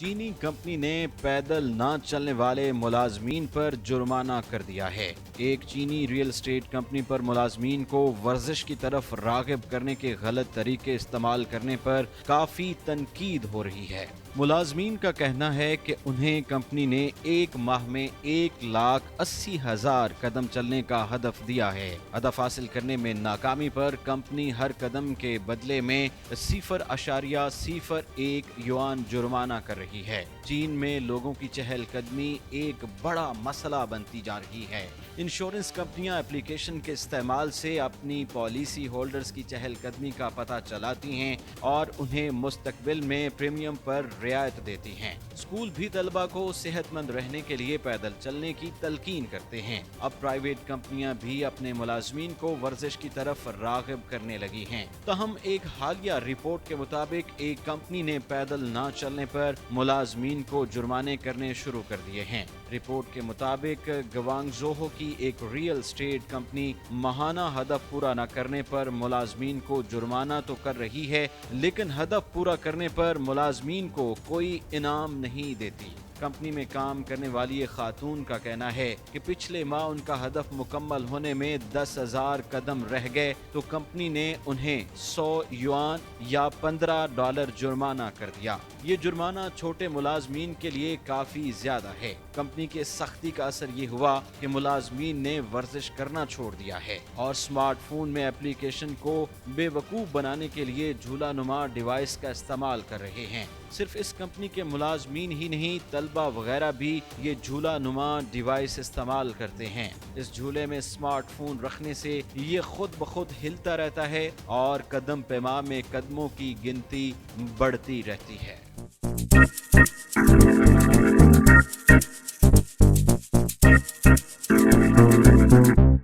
چینی کمپنی نے پیدل نہ چلنے والے ملازمین پر جرمانہ کر دیا ہے۔ ایک چینی ریئل اسٹیٹ کمپنی پر ملازمین کو ورزش کی طرف راغب کرنے کے غلط طریقے استعمال کرنے پر کافی تنقید ہو رہی ہے۔ ملازمین کا کہنا ہے کہ انہیں کمپنی نے ایک ماہ میں 1,80,000 قدم چلنے کا ہدف دیا ہے۔ ہدف حاصل کرنے میں ناکامی پر کمپنی ہر قدم کے بدلے میں 0.01 یوان جرمانہ کر رہی ہے۔ چین میں لوگوں کی چہل قدمی ایک بڑا مسئلہ بنتی جا رہی ہے۔ انشورنس کمپنیاں اپلیکیشن کے استعمال سے اپنی پالیسی ہولڈرز کی چہل قدمی کا پتہ چلاتی ہیں اور انہیں مستقبل میں پریمیم پر رعایت دیتی ہیں۔ اسکول بھی طلبہ کو صحت مند رہنے کے لیے پیدل چلنے کی تلقین کرتے ہیں۔ اب پرائیویٹ کمپنیاں بھی اپنے ملازمین کو ورزش کی طرف راغب کرنے لگی ہیں۔ تاہم ایک حالیہ رپورٹ کے مطابق ایک کمپنی نے پیدل نہ چلنے پر ملازمین کو جرمانے کرنے شروع کر دیے ہیں۔ رپورٹ کے مطابق گوانگژوہو کی ایک ریئل اسٹیٹ کمپنی ماہانہ ہدف پورا نہ کرنے پر ملازمین کو جرمانہ تو کر رہی ہے، لیکن ہدف پورا کرنے پر ملازمین کو کوئی انعام نہیں دیتی۔ کمپنی میں کام کرنے والی ایک خاتون کا کہنا ہے کہ پچھلے ماہ ان کا ہدف مکمل ہونے میں 10,000 قدم رہ گئے تو کمپنی نے انہیں 100 یوان یا $15 جرمانہ کر دیا۔ یہ جرمانہ چھوٹے ملازمین کے لیے کافی زیادہ ہے۔ کمپنی کے سختی کا اثر یہ ہوا کہ ملازمین نے ورزش کرنا چھوڑ دیا ہے اور اسمارٹ فون میں اپلیکیشن کو بے وقوف بنانے کے لیے جھولا نما ڈیوائس کا استعمال کر رہے ہیں۔ صرف اس کمپنی کے ملازمین ہی نہیں، طلبہ وغیرہ بھی یہ جھولا نما ڈیوائس استعمال کرتے ہیں۔ اس جھولے میں اسمارٹ فون رکھنے سے یہ خود بخود ہلتا رہتا ہے اور قدم پیماء میں قدموں کی گنتی بڑھتی رہتی ہے۔